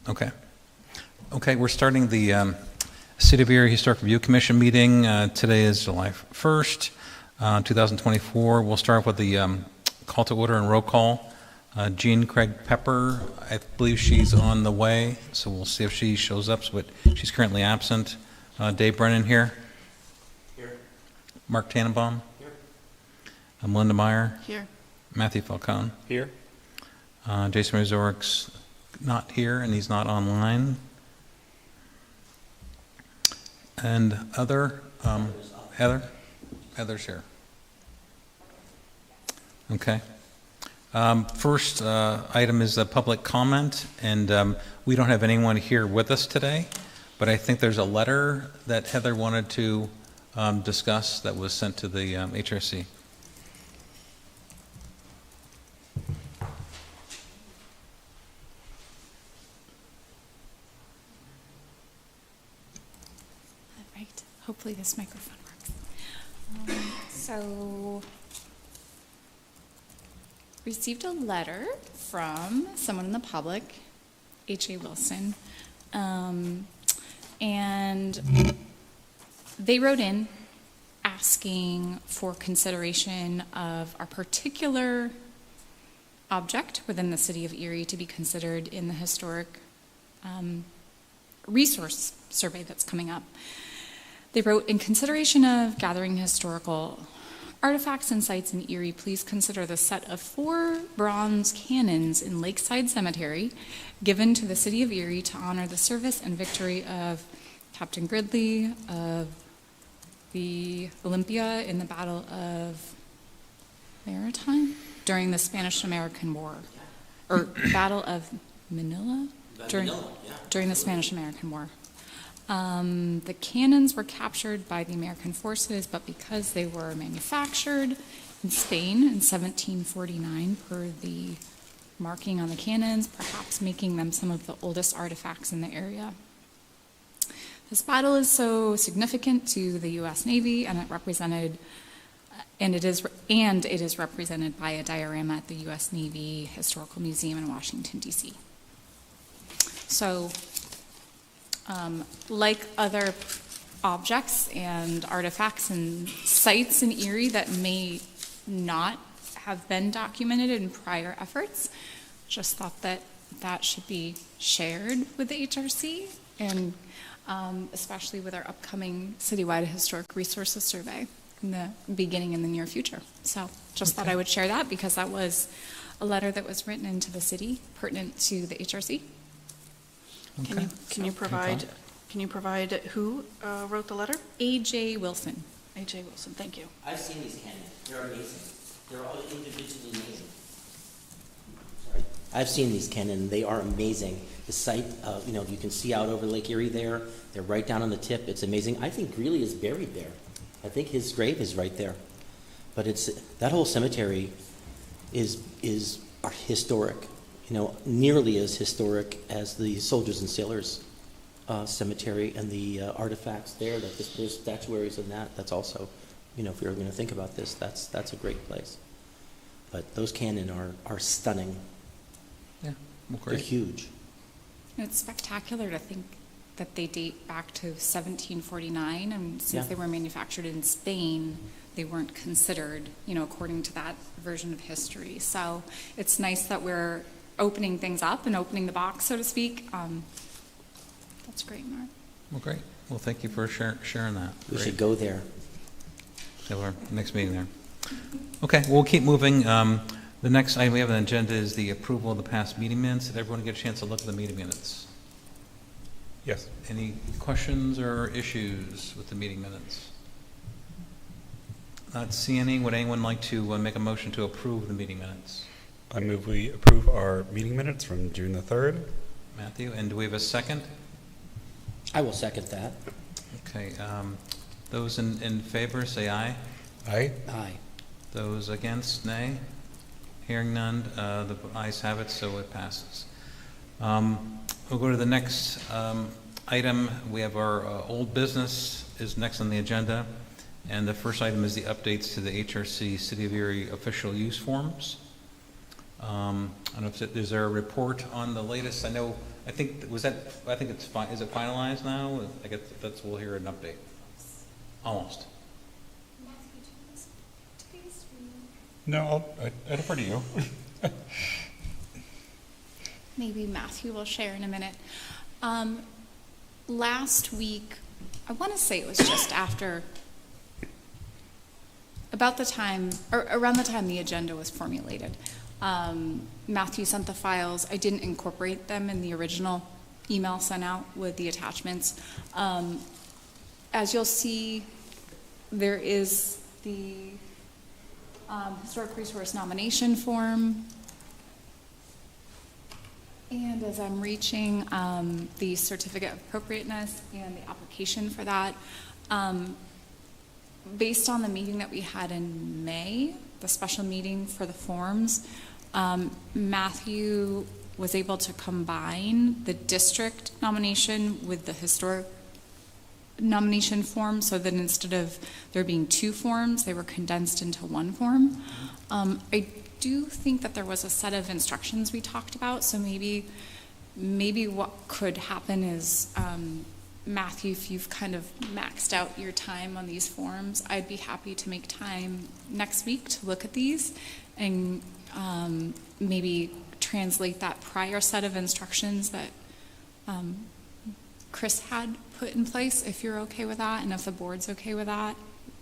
Okay. Okay, we're starting the City of Erie Historic Review Commission meeting. Today is July 1st, 2024. We'll start with the call to order and roll call. Jean Craig Pepper, I believe she's on the way, so we'll see if she shows up, but she's currently absent. Dave Brennan here. Here. Mark Tannenbaum. Here. Melinda Meyer. Here. Matthew Falcone. Here. Jason Mazurik's not here, and he's not online. And other, Heather? Heather's here. Okay. First item is a public comment, and we don't have anyone here with us today, but I think there's a letter that Heather wanted to discuss that was sent to the HRC. Hopefully this microphone works. So, received a letter from someone in the public, H.A. Wilson, and they wrote in asking for consideration of our particular object within the city of Erie to be considered in the historic resource survey that's coming up. They wrote, in consideration of gathering historical artifacts and sites in Erie, please consider the set of 4 bronze cannons in Lakeside Cemetery given to the city of Erie to honor the service and victory of Captain Gridley of the Olympia in the Battle of Maritime during the Spanish-American War, or Battle of Manila? During the Spanish-American War. The cannons were captured by the American forces, but because they were manufactured in Spain in 1749 per the marking on the cannons, perhaps making them some of the oldest artifacts in the area. This battle is so significant to the U.S. Navy, and it is represented by a diorama at the U.S. Navy Historical Museum in Washington, D.C. So, like other objects and artifacts and sites in Erie that may not have been documented in prior efforts, just thought that that should be shared with the HRC, and especially with our upcoming citywide historic resources survey in the beginning in the near future. So just thought I would share that because that was a letter that was written into the city pertinent to the HRC. Okay. Can you provide who wrote the letter? A.J. Wilson. A.J. Wilson, thank you. I've seen these cannons. They're amazing. They're all individually amazing. Sorry. I've seen these cannons. They are amazing. The site, you can see out over Lake Erie there. They're right down on the tip. It's amazing. I think Greeley is buried there. I think his grave is right there. But that whole cemetery is historic. Nearly as historic as the Soldiers and Sailors Cemetery and the artifacts there. There's statuaries in that. That's also, if you're going to think about this, that's a great place. But those cannon are stunning. Yeah, well, great. They're huge. It's spectacular to think that they date back to 1749, and since they were manufactured in Spain, they weren't considered, according to that version of history. So it's nice that we're opening things up and opening the box, so to speak. That's great, Mark. Well, great. Well, thank you for sharing that. We should go there. So our next meeting there. Okay, we'll keep moving. The next item we have on the agenda is the approval of the past meeting minutes. Did everyone get a chance to look at the meeting minutes? Yes. Any questions or issues with the meeting minutes? Not see any. Would anyone like to make a motion to approve the meeting minutes? I move we approve our meeting minutes from June the 3rd. Matthew, and do we have a second? I will second that. Okay. Those in favor, say aye. Aye. Aye. Those against, nay. Hearing none, the ayes have it, so it passes. We'll go to the next item. We have our old business is next on the agenda, and the first item is the updates to the HRC City of Erie official use forms. I don't know if is there a report on the latest. I know I think, was that, I think it's, is it finalized now? I guess we'll hear an update. Almost. No, I defer to you. Maybe Matthew will share in a minute. Last week, I want to say it was just after, about the time, or around the time the agenda was formulated. Matthew sent the files. I didn't incorporate them in the original email sent out with the attachments. As you'll see, there is the Historic Resource nomination form. And as I'm reaching the certificate of appropriateness and the application for that, based on the meeting that we had in May, the special meeting for the forms, Matthew was able to combine the district nomination with the historic nomination form, so that instead of there being two forms, they were condensed into one form. I do think that there was a set of instructions we talked about, so maybe what could happen is, Matthew, if you've kind of maxed out your time on these forms, I'd be happy to make time next week to look at these and maybe translate that prior set of instructions that Chris had put in place, if you're okay with that, and if the board's okay with that.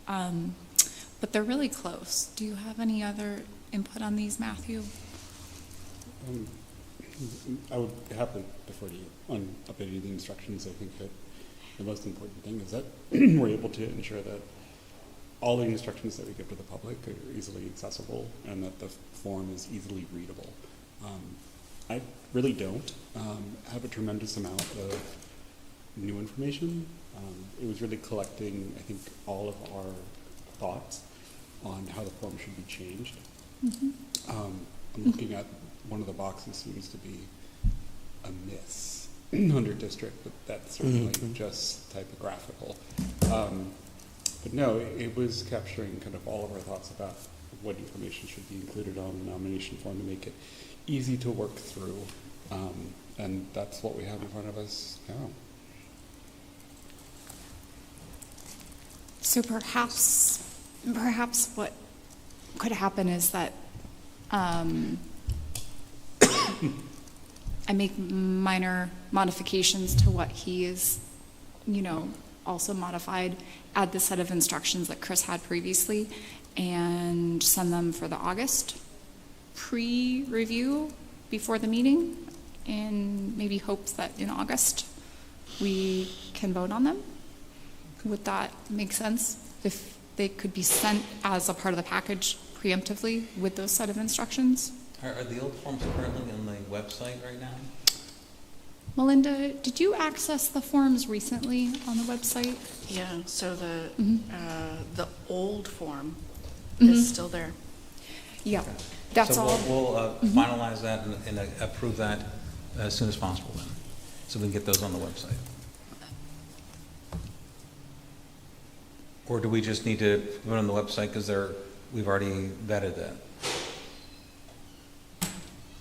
But they're really close. Do you have any other input on these, Matthew? I would happily defer to you on updating the instructions. I think that the most important thing is that we're able to ensure that all the instructions that we give to the public are easily accessible and that the form is easily readable. I really don't have a tremendous amount of new information. It was really collecting, I think, all of our thoughts on how the form should be changed. Mm-hmm. I'm looking at one of the boxes seems to be a miss under district, but that's certainly just typographical. But no, it was capturing kind of all of our thoughts about what information should be included on the nomination form to make it easy to work through. And that's what we have in front of us now. So perhaps what could happen is that I make minor modifications to what he is, also modified, add the set of instructions that Chris had previously, and send them for the August pre-review before the meeting, in maybe hopes that in August we can vote on them. Would that make sense? If they could be sent as a part of the package preemptively with those set of instructions? Are the old forms currently on the website right now? Melinda, did you access the forms recently on the website? Yeah, so the old form Mhm. is still there. Yeah, that's so all. We'll finalize that and approve that as soon as possible then, so we can get those on the website. Or do we just need to put it on the website because we've already vetted that?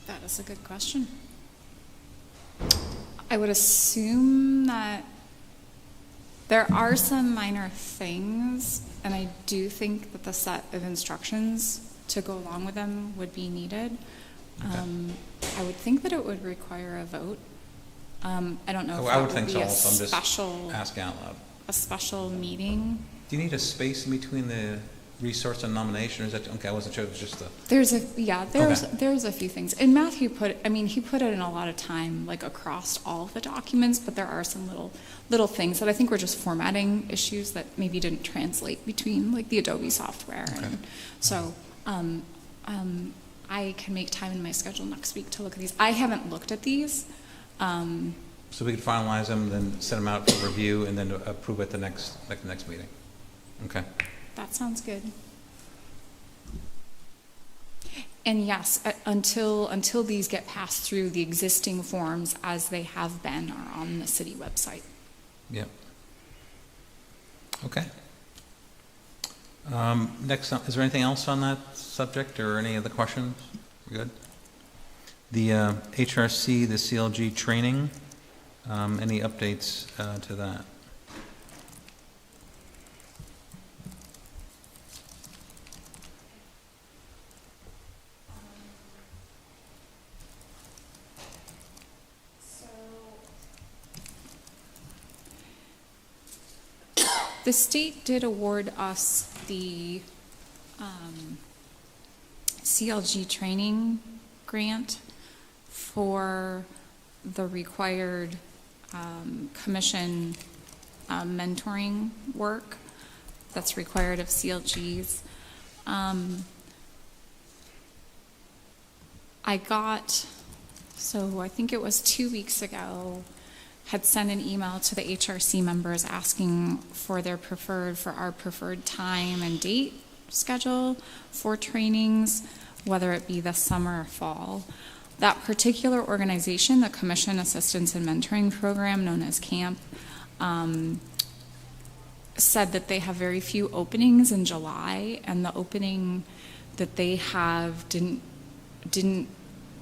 That is a good question. I would assume that there are some minor things, and I do think that the set of instructions to go along with them would be needed. Okay. I would think that it would require a vote. I don't know if I that would think be so a also. I'm just special, asking out loud. a special meeting. Do you need a space in between the resource and nomination, or is that, okay, I wasn't sure, it was just There's a few things. And Matthew he put in a lot of time, like, across all of the documents, but there are some little things that I think were just formatting issues that maybe didn't translate between, like, the Adobe software. Okay. And so I can make time in my schedule next week to look at these. I haven't looked at these. so we could finalize them, then send them out for review, and then approve at the next meeting. Okay. That sounds good. And yes, until these get passed through, the existing forms as they have been are on the city website. Yep. Okay. Next, is there anything else on that subject or any other questions? We're good? The HRC, the CLG training, any updates to that? The state did award us the CLG training grant for the required commission mentoring work that's required of CLGs. I think it was 2 weeks ago, had sent an email to the HRC members asking for our preferred time and date schedule for trainings, whether it be the summer or fall. That particular organization, the Commission Assistance and Mentoring Program, known as CAMP, said that they have very few openings in July, and the opening that they have didn't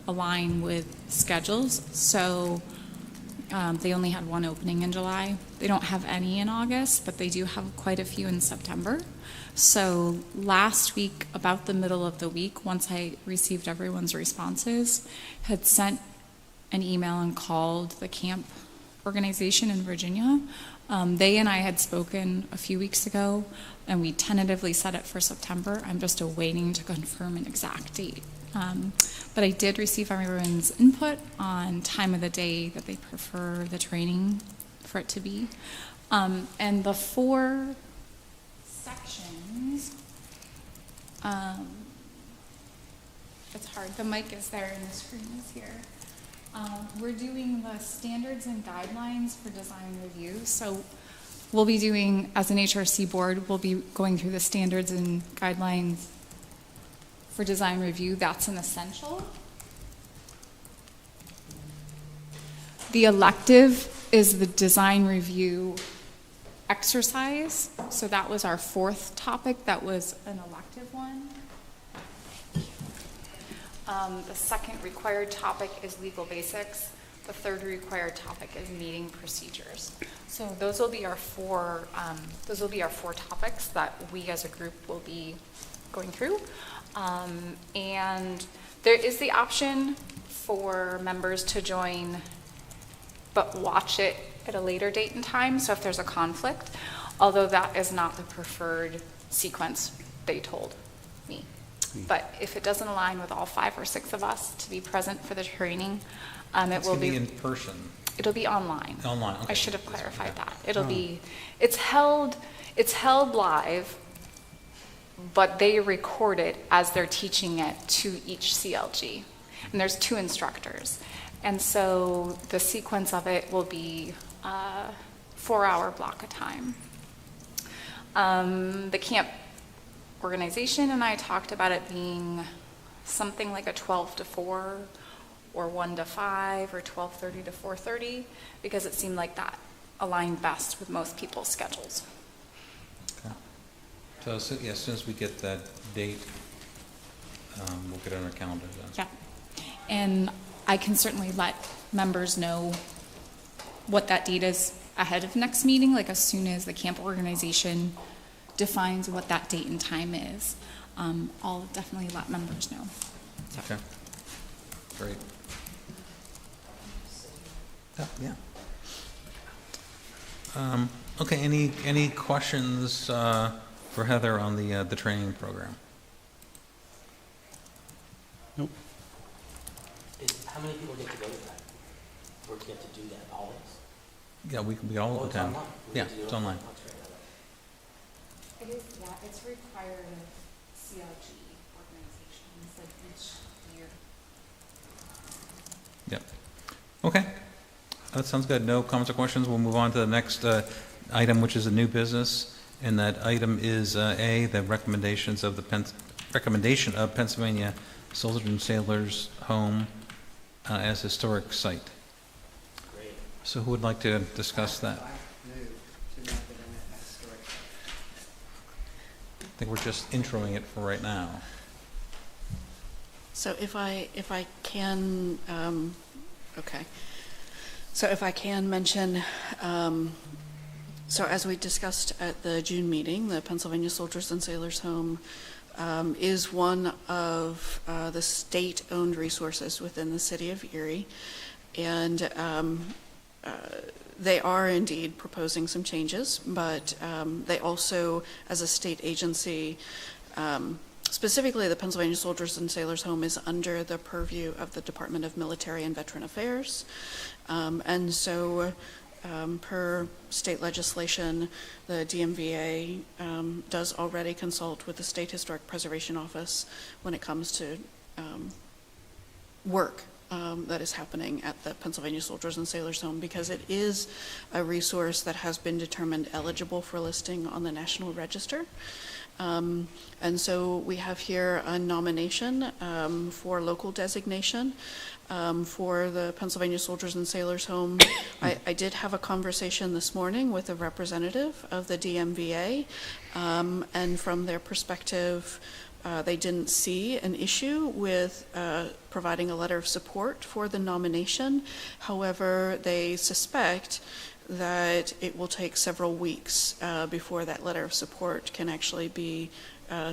align with schedules. So they only had one opening in July. They don't have any in August, but they do have quite a few in September. So last week, about the middle of the week, once I received everyone's responses, had sent an email and called the CAMP organization in Virginia. They and I had spoken a few weeks ago, and we tentatively set it for September. I'm just awaiting to confirm an exact date. But I did receive everyone's input on time of the day that they prefer the training for it to be. And the 4 sections, it's hard, the mic is there and the screen is here. We're doing the standards and guidelines for design review. So we'll be doing, as an HRC board, we'll be going through the standards and guidelines for design review. That's an essential. The elective is the design review exercise. So that was our 4th topic. That was an elective one. The 2nd required topic is legal basics. The 3rd required topic is meeting procedures. So those will be our 4 topics that we as a group will be going through. And there is the option for members to join but watch it at a later date and time, so if there's a conflict, although that is not the preferred sequence they told me. But if it doesn't align with all 5 or 6 of us to be present for the training, it will be in person. It'll be online. Online, okay. I should have clarified that. It's held live, but they record it as they're teaching it to each CLG. And there's 2 instructors. And so the sequence of it will be a 4-hour block of time. The camp organization and I talked about it being something like a 12 to 4 or 1 to 5 or 12:30 to 4:30, because it seemed like that aligned best with most people's schedules. Okay. So as soon as we get that date, we'll get it on our calendar then. Yeah. And I can certainly let members know what that date is ahead of next meeting, like as soon as the camp organization defines what that date and time is. I'll definitely let members know. So. Okay. Great. Yeah. Okay. Any questions for Heather on the training program? Nope. How many people get to go to that? Or get to do that always? Yeah, we all It's attend. online. We Yeah, get to do it's it online. It is, yeah, it's required of CLG organizations like each year. Yep. Okay. That sounds good. No comments or questions. We'll move on to the next item, which is a new business. And that item is A, the recommendation of Pennsylvania Soldiers and Sailors Home as historic site. Great. So who would like to discuss that? I move to make it a historic site. I think we're just introing it for right now. So if I can, okay. So if I can mention, so as we discussed at the June meeting, the Pennsylvania Soldiers and Sailors Home is one of the state-owned resources within the city of Erie. And they are indeed proposing some changes, but they also, as a state agency, specifically the Pennsylvania Soldiers and Sailors Home is under the purview of the Department of Military and Veteran Affairs. And so per state legislation, the DMVA does already consult with the State Historic Preservation Office when it comes to work that is happening at the Pennsylvania Soldiers and Sailors Home, because it is a resource that has been determined eligible for listing on the National Register. And so we have here a nomination for local designation for the Pennsylvania Soldiers and Sailors Home. I did have a conversation this morning with a representative of the DMVA, and from their perspective, they didn't see an issue with providing a letter of support for the nomination. However, they suspect that it will take several weeks before that letter of support can actually be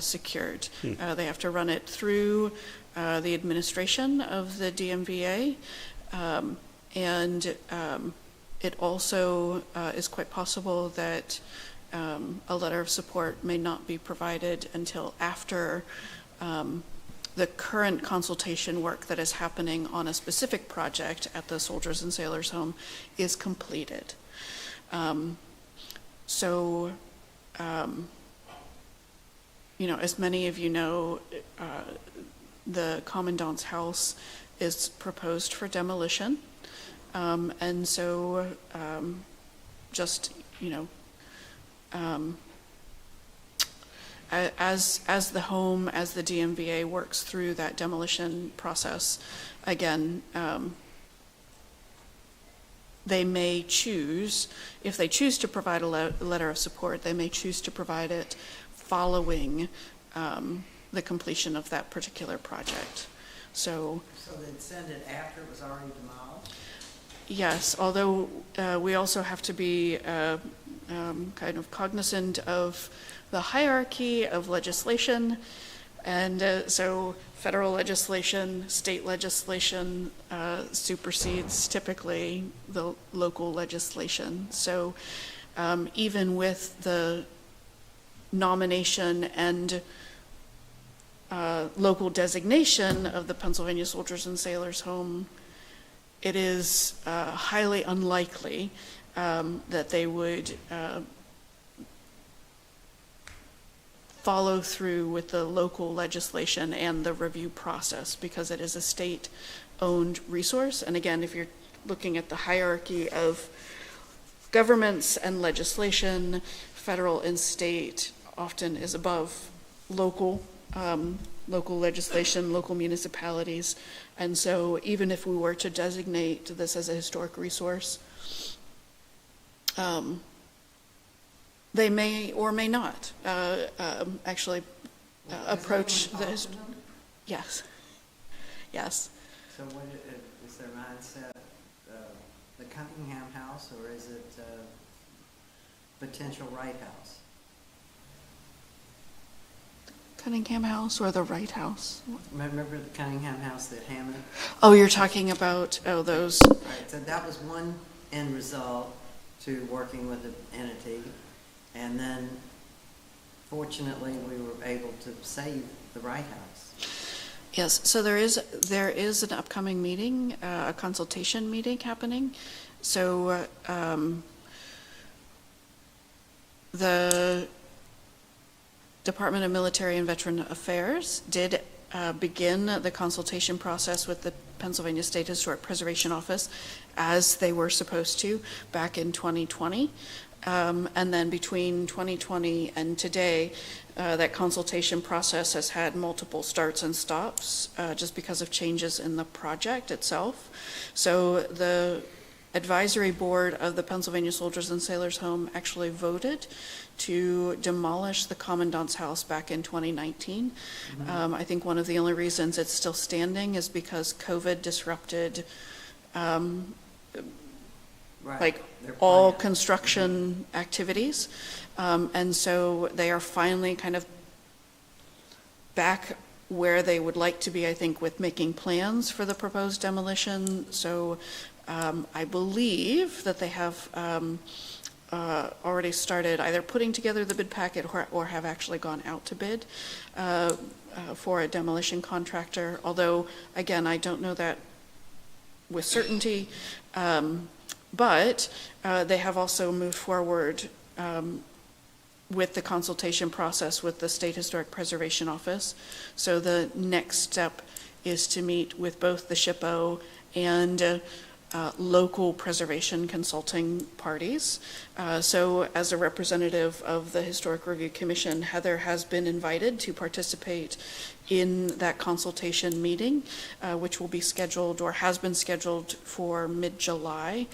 secured. They have to run it through the administration of the DMVA, and it also is quite possible that a letter of support may not be provided until after the current consultation work that is happening on a specific project at the Soldiers and Sailors Home is completed. You know, as many of you know, the Commandant's House is proposed for demolition. And so just, you know, as the home, as the DMVA works through that demolition process, again, they may choose, if they choose to provide a letter of support, they may choose to provide it following the completion of that particular project. So they'd send it after it was already demolished? yes, although we also have to be kind of cognizant of the hierarchy of legislation, and so federal legislation, state legislation supersedes typically the local legislation. So even with the nomination and local designation of the Pennsylvania Soldiers and Sailors Home, it is highly unlikely that they would follow through with the local legislation and the review process, because it is a state-owned resource. And again, if you're looking at the hierarchy of governments and legislation, federal and state often is above local legislation, local municipalities. And so even if we were to designate this as a historic resource, they may or may not actually approach this. Yes. Yes. So what is their mindset, the Cunningham House, or is it potential Wright House? Cunningham House or the Wright House? Remember the Cunningham House that Hammond? Oh, you're talking about, those. Right, so that was one end result to working with the entity. And then, fortunately, we were able to save the Wright House. Yes, so there is an upcoming meeting, a consultation meeting happening. So the Department of Military and Veteran Affairs did begin the consultation process with the Pennsylvania State Historic Preservation Office, as they were supposed to back in 2020. And then between 2020 and today, that consultation process has had multiple starts and stops just because of changes in the project itself. So the advisory board of the Pennsylvania Soldiers and Sailors Home actually voted to demolish the Commandant's house back in 2019. I think one of the only reasons it's still standing is because COVID disrupted Right. like They're all planning. construction activities. And so they are finally kind of back where they would like to be, I think, with making plans for the proposed demolition. So I believe that they have already started either putting together the bid packet or have actually gone out to bid for a demolition contractor. Although, again, I don't know that with certainty. But they have also moved forward with the consultation process with the State Historic Preservation Office. So the next step is to meet with both the SHPO and local preservation consulting parties. So as a representative of the Historic Review Commission, Heather has been invited to participate in that consultation meeting, which will be scheduled or has been scheduled for mid-July.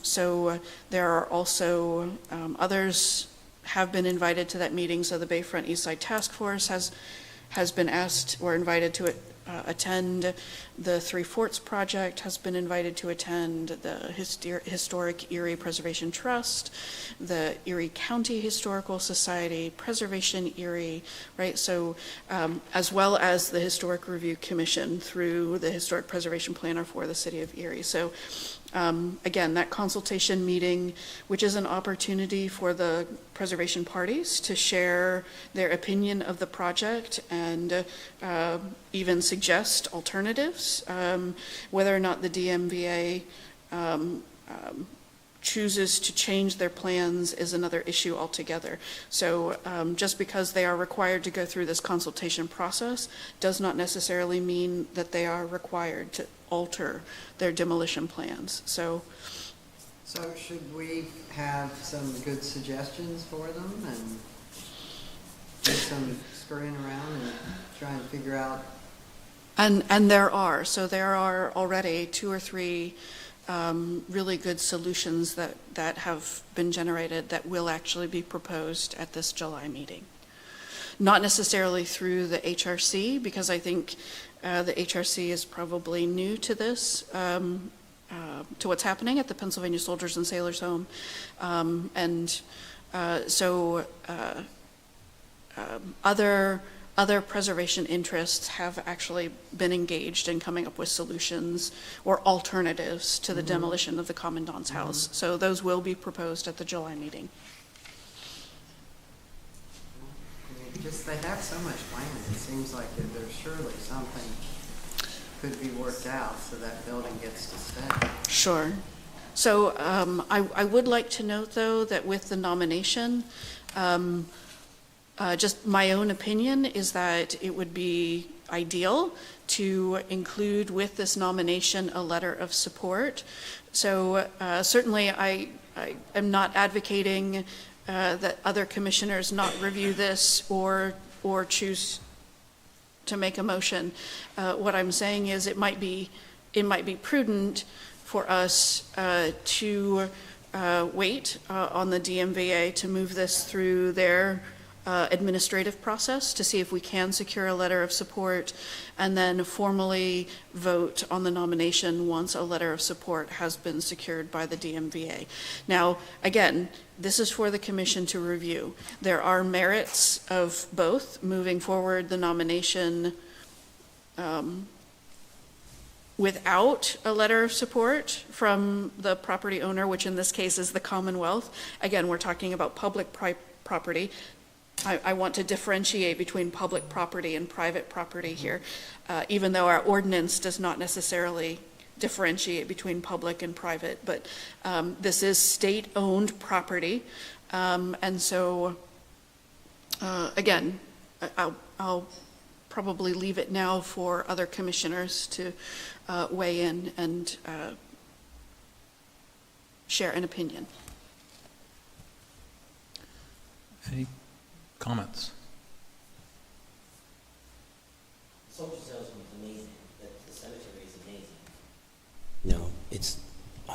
So there are also others have been invited to that meeting. So the Bayfront Eastside Task Force has been asked or invited to attend. The Three Forts Project has been invited to attend. The Historic Erie Preservation Trust, the Erie County Historical Society, Preservation Erie, right? So as well as the Historic Review Commission through the Historic Preservation Planner for the City of Erie. So again, that consultation meeting, which is an opportunity for the preservation parties to share their opinion of the project and even suggest alternatives. Whether or not the DMVA chooses to change their plans is another issue altogether. So just because they are required to go through this consultation process does not necessarily mean that they are required to alter their demolition plans. So should we have some good suggestions for them and do some scurrying around and try and figure out? And there are. So there are already 2 or 3 really good solutions that have been generated that will actually be proposed at this July meeting. Not necessarily through the HRC, because I think the HRC is probably new to this, to what's happening at the Pennsylvania Soldiers and Sailors Home. So other preservation interests have actually been engaged in coming up with solutions or alternatives to the demolition of the Commandant's house. So those will be proposed at the July meeting. Just they have so much land, it seems like that there's surely something could be worked out so that building gets to stay. Sure. So I would like to note, though, that with the nomination, just my own opinion is that it would be ideal to include with this nomination a letter of support. So certainly I am not advocating that other commissioners not review this or choose to make a motion. What I'm saying is it might be prudent for us to wait on the DMVA to move this through their administrative process to see if we can secure a letter of support, and then formally vote on the nomination once a letter of support has been secured by the DMVA. Now, again, this is for the commission to review. There are merits of both moving forward the nomination without a letter of support from the property owner, which in this case is the Commonwealth. Again, we're talking about public property. I want to differentiate between public property and private property here, even though our ordinance does not necessarily differentiate between public and private, but this is state-owned property. And so, again, I'll probably leave it now for other commissioners to weigh in and share an opinion. Any comments? Soldier Salesman is amazing. The cemetery is amazing. No, it's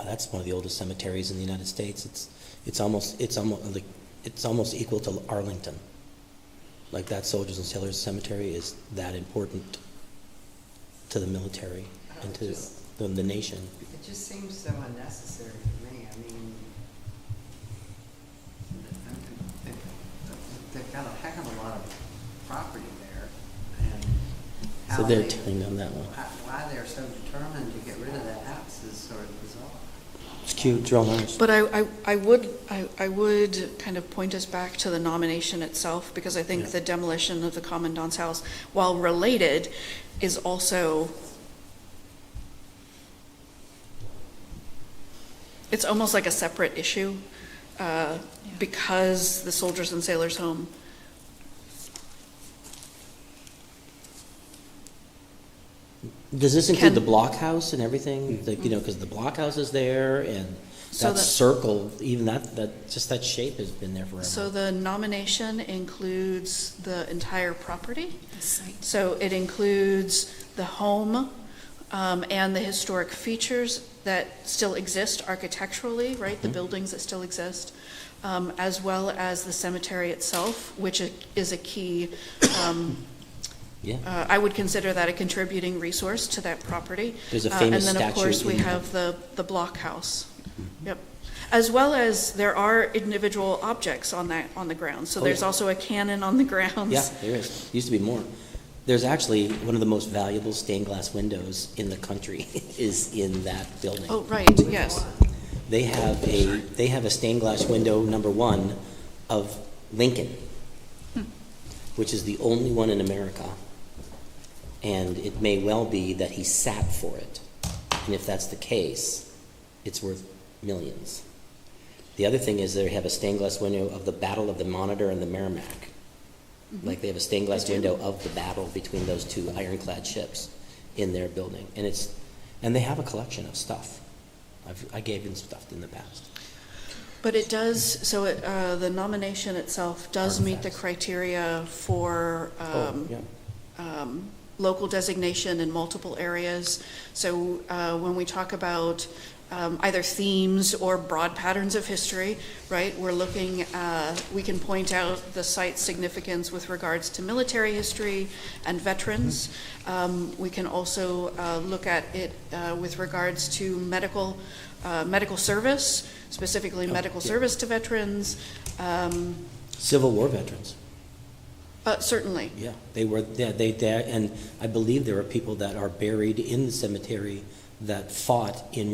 that's one of the oldest cemeteries in the United States. It's almost equal to Arlington. Like that Soldiers and Sailors Cemetery is that important to the military and to the nation. It just seems so unnecessary to me. I mean, they've got a heck of a lot of property there, and So how they're they, tearing down that one. why they're so determined to get rid of that house is sort of bizarre. It's cute, it's real nice. But I would kind of point us back to the nomination itself, because I think Yeah. the demolition of the Commandant's house, while related, is also, it's almost like a separate issue, because the Soldiers and Sailors Home. Does this include Can- the blockhouse and everything? Like, you know, because the blockhouse is there and So that the- circle, even just that shape has been there forever. So the nomination includes the entire property. The site. So it includes the home and the historic features that still exist architecturally, right? The buildings that still exist, as well as the cemetery itself, which is a key, Yeah. I would consider that a contributing resource to that property. There's a famous And then, of statue course, we in- have the blockhouse. Yep. As well as there are individual objects on the ground. So Oh, there's yeah. also a cannon on the grounds. Yeah, there is. Used to be more. There's actually one of the most valuable stained glass windows in the country is in that building. Oh, right, yes. They have a stained glass window, number 1, of Lincoln, which is the only one in America. And it may well be that he sat for it. And if that's the case, it's worth millions. The other thing is they have a stained glass window of the Battle of the Monitor and the Merrimack. Like they have a stained glass window of the battle between those two ironclad ships in their building. And they have a collection of stuff. I gave them stuff in the past. But it does, so the nomination itself does meet the Artifacts. criteria for Yeah. local designation in multiple areas. So when we talk about either themes or broad patterns of history, right, we're looking, we can point out the site's significance with regards to military history and veterans. We can also look at it with regards to medical service, specifically medical yeah. service to veterans. Civil War veterans. Certainly. Yeah, they were. Yeah, and I believe there are people that are buried in the cemetery that fought in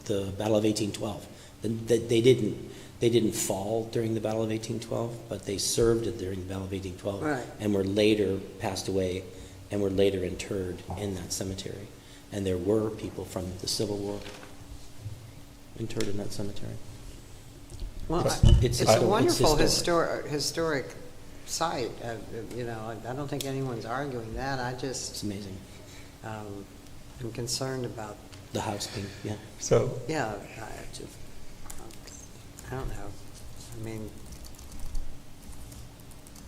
the Battle of 1812. They didn't fall during the Battle of 1812, but they served during the Battle of 1812, Right. and were later passed away, and were later interred in that cemetery. And there were people from the Civil War interred in that cemetery. Well, It's it's a historic. wonderful It's historic site. You know, I don't think anyone's arguing that. I It's just amazing. am concerned about, The house being, yeah. So, yeah, I don't know. I mean,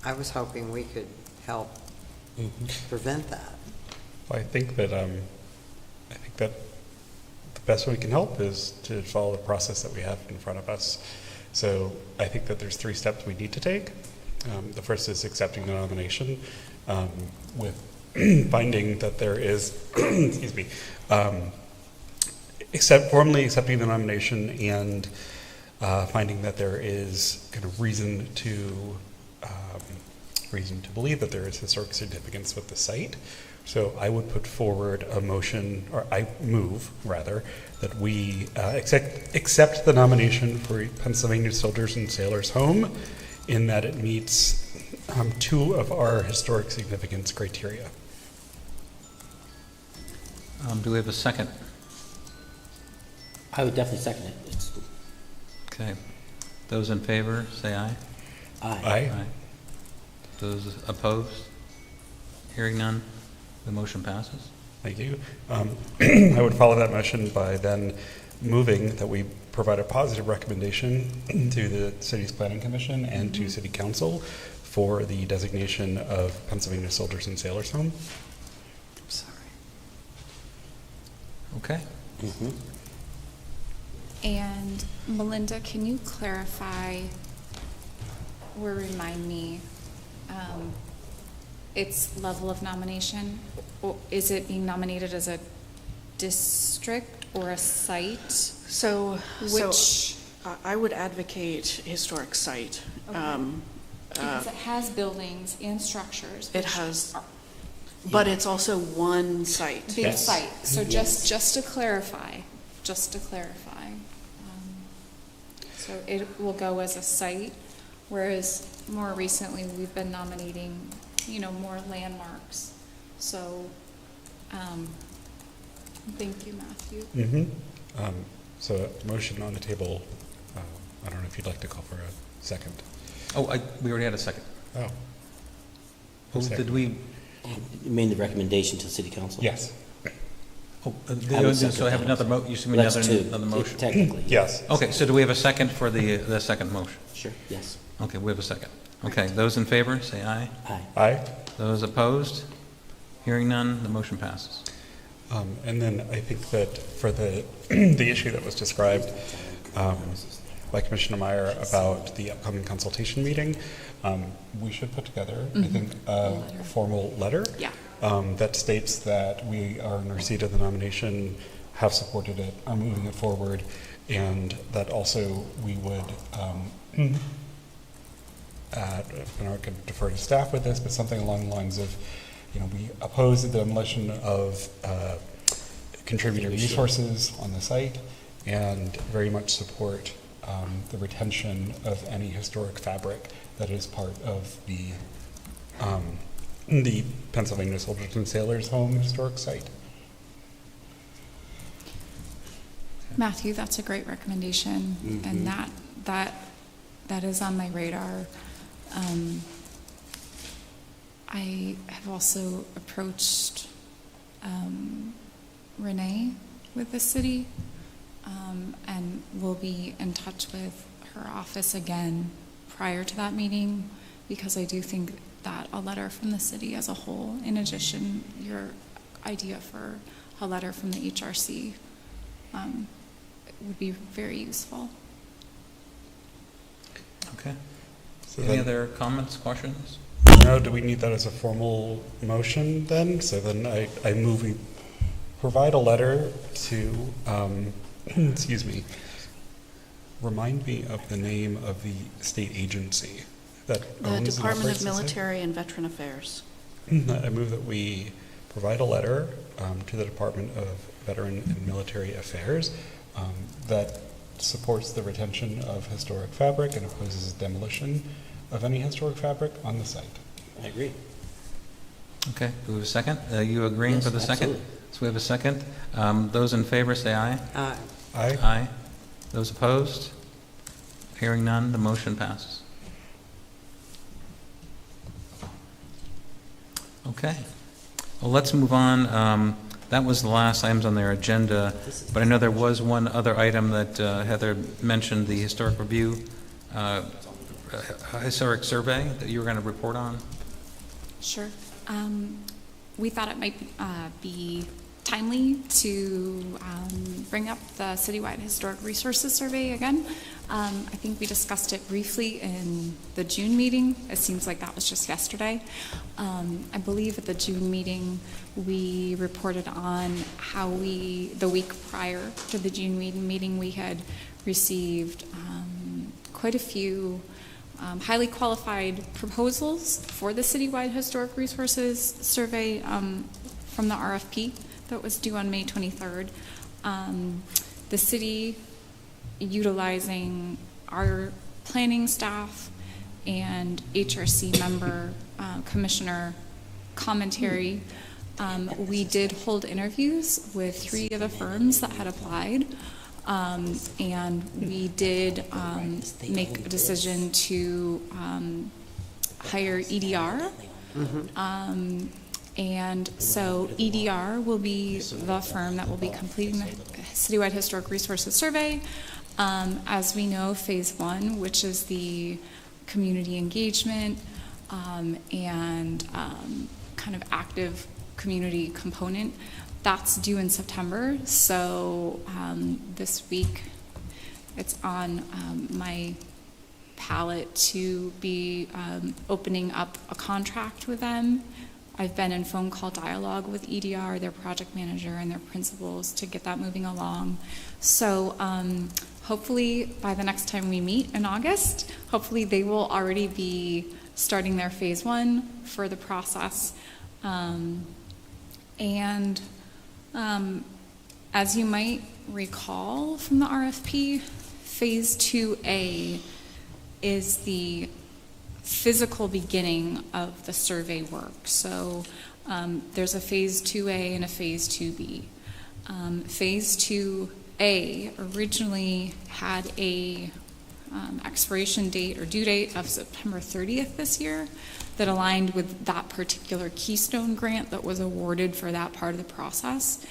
I was hoping we could help prevent that. I think that the best way we can help is to follow the process that we have in front of us. So I think that there's 3 steps we need to take. The first is accepting the nomination, with finding that there is, excuse me, formally accepting the nomination and finding that there is kind of reason to believe that there is historic significance with the site. So I would put forward a motion, or I move, rather, that we accept the nomination for Pennsylvania Soldiers and Sailors Home in that it meets 2 of our historic significance criteria. Do we have a second? I would definitely second it. Okay. Those in favor, say aye. Aye. Those opposed? Hearing none, the motion passes. Thank you. I would follow that motion by then moving that we provide a positive recommendation to the city's planning commission and to city council for the designation of Pennsylvania Soldiers and Sailors Home. I'm sorry. Okay. And Melinda, can you clarify or remind me its level of nomination? Or is it being nominated as a district or a site? So Which, I would advocate historic site. Okay. Because it has buildings and structures. It which has, are but it's also one site. big Yes. site. So Yes. just to clarify, so it will go as a site, whereas more recently, we've been nominating, more landmarks. So, thank you, Matthew. So a motion on the table, I don't know if you'd like to call for a second. We already had a second. Oh. Oh, Second. did we? You made the recommendation to the city council? Yes. I would second So I have that. another you see That's another two, motion? technically. Yes. Okay, so do we have a second for the second motion? Sure, yes. Okay, we have a second. Okay, those in favor, say aye. Aye. Aye. Those opposed? Hearing none, the motion passes. And then I think that for the the issue that was described by Commissioner Meyer about the upcoming consultation meeting, we should put together, I think, a formal letter Yeah. that states that we are in receipt of the nomination, have supported it, are moving it forward, and that also we would, I can defer to staff with this, but something along the lines of, we oppose the demolition of contributor resources on the site and very much support the retention of any historic fabric that is part of the Pennsylvania Soldiers and Sailors Home historic site. Matthew, that's a great recommendation, and that is on my radar. I have also approached Renee with the city, and will be in touch with her office again prior to that meeting, because I do think that a letter from the city as a whole, in addition, your idea for a letter from the HRC, would be very useful. Okay. So Any then- other comments, questions? No, do we need that as a formal motion then? So then I move we provide a letter to, excuse me, remind me of the name of the state agency that The owns and Department operates of the site? Military and Veteran Affairs. I move that we provide a letter to the Department of Veteran and Military Affairs that supports the retention of historic fabric and opposes demolition of any historic fabric on the site. I agree. Okay, do we have a second? You agreeing Yes, for the second? absolutely. So we have a second. Those in favor, say aye. Aye. Aye. Aye. Those opposed? Hearing none, the motion passes. Okay. Well, let's move on. That was the last items on their agenda, but I know there was one other item that Heather mentioned, the historic review, historic survey that you were going to report on. Sure. We thought it might be timely to bring up the Citywide Historic Resources Survey again. I think we discussed it briefly in the June meeting. It seems like that was just yesterday. I believe at the June meeting, we reported on how the week prior to the June meeting, we had received quite a few highly qualified proposals for the Citywide Historic Resources Survey from the RFP that was due on May 23rd. The city, utilizing our planning staff and HRC member commissioner commentary, we did hold interviews with 3 of the firms that had applied. And we did make a decision to hire EDR. And so EDR will be the firm that will be completing the Citywide Historic Resources Survey. As we know, phase 1, which is the community engagement and kind of active community component, that's due in September. So this week it's on my palette to be opening up a contract with them. I've been in phone call dialogue with EDR, their project manager, and their principals to get that moving along. So hopefully by the next time we meet in August, hopefully they will already be starting their phase 1 for the process. As you might recall from the RFP, phase 2A is the physical beginning of the survey work. So there's a phase 2A and a phase 2B. Phase 2A originally had a expiration date or due date of September 30th this year that aligned with that particular Keystone grant that was awarded for that part of the process.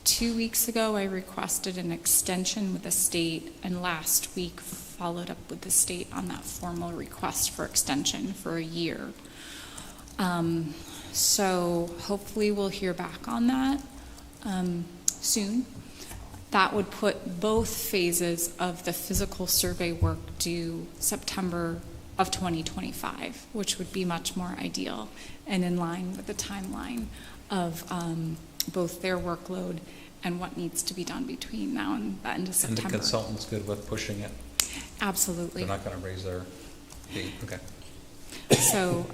2 weeks ago, I requested an extension with the state, and last week followed up with the state on that formal request for extension for a year. So hopefully we'll hear back on that soon. That would put both phases of the physical survey work due September of 2025, which would be much more ideal and in line with the timeline of both their workload and what needs to be done between now and the end of September. And the consultant's good with pushing it? Absolutely. They're not going to raise their fee? Okay. So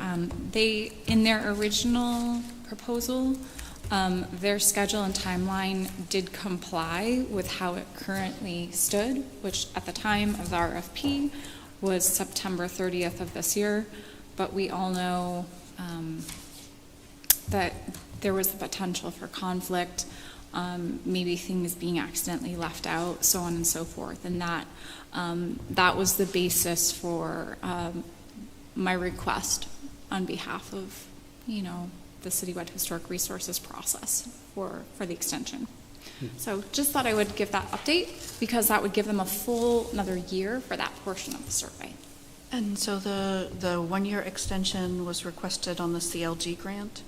they, in their original proposal, their schedule and timeline did comply with how it currently stood, which at the time of the RFP was September 30th of this year, but we all know that there was the potential for conflict, maybe things being accidentally left out, so on and so forth, and that was the basis for my request on behalf of, the Citywide Historic Resources process for the extension. So just thought I would give that update because that would give them a full another year for that portion of the survey. And so the 1-year extension was requested on the CLG grant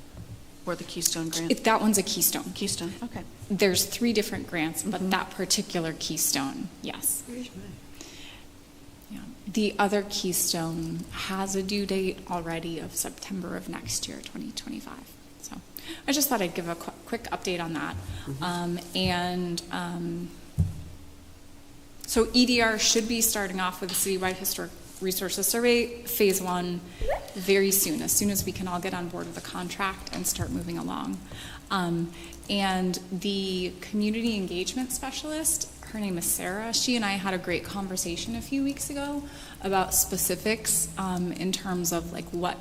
or the Keystone grant? That one's a Keystone. Keystone, okay. There's 3 different grants, but that particular Keystone, yes. Yeah. The other Keystone has a due date already of September of next year, 2025. So I just thought I'd give a quick update on that. So EDR should be starting off with the Citywide Historic Resources Survey, phase 1, very soon as we can all get on board with the contract and start moving along. And the community engagement specialist, her name is Sarah. She and I had a great conversation a few weeks ago about specifics in terms of like what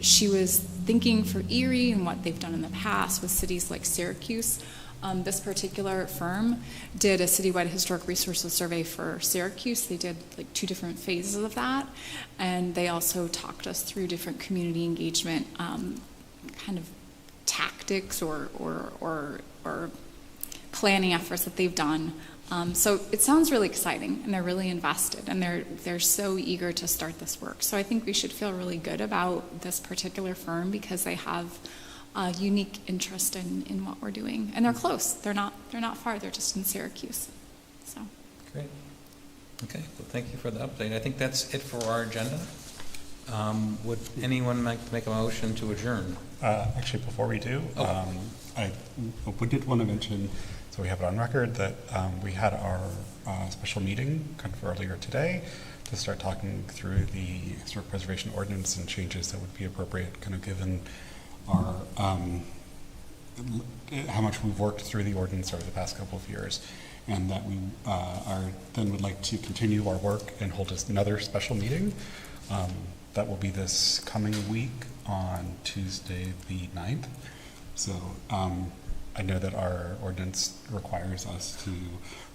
she was thinking for Erie and what they've done in the past with cities like Syracuse. This particular firm did a citywide historic resources survey for Syracuse. They did like 2 different phases of that, and they also talked us through different community engagement kind of tactics or planning efforts that they've done. So it sounds really exciting, and they're really invested, and they're so eager to start this work. So I think we should feel really good about this particular firm because they have a unique interest in what we're doing, and they're close. They're not far. They're just in Syracuse. So Great. Okay. Well, thank you for the update. I think that's it for our agenda. Would anyone make a motion to adjourn? Actually, before we do, we did want to mention, so we have it on record, that we had our special meeting kind of earlier today to start talking through the historic preservation ordinance and changes that would be appropriate, kind of given our how much we've worked through the ordinance over the past couple of years, and that we then would like to continue our work and hold another special meeting. That will be this coming week on Tuesday the 9th. So I know that our ordinance requires us to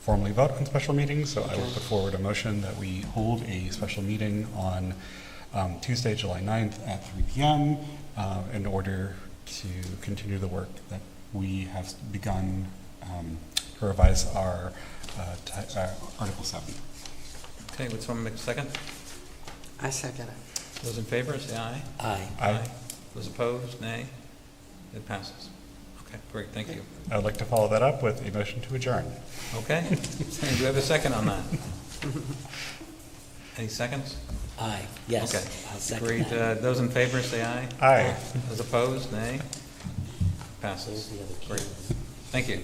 formally vote on special meetings, so I will put forward a motion that we hold a special meeting on Tuesday, July 9th at 3 p.m. In order to continue the work that we have begun to revise our Article 7. Okay. Would someone make a second? I second it. Those in favor, say aye. Aye. Aye. Those opposed, nay. It passes. Okay, great, thank you. I would like to follow that up with a motion to adjourn. Okay, do we have a second on that? Any seconds? Aye, yes. Okay, I'll second great. that. Those in favor, say aye. Aye. Those opposed, nay. There's Passes. the other Great. cannons. Thank you.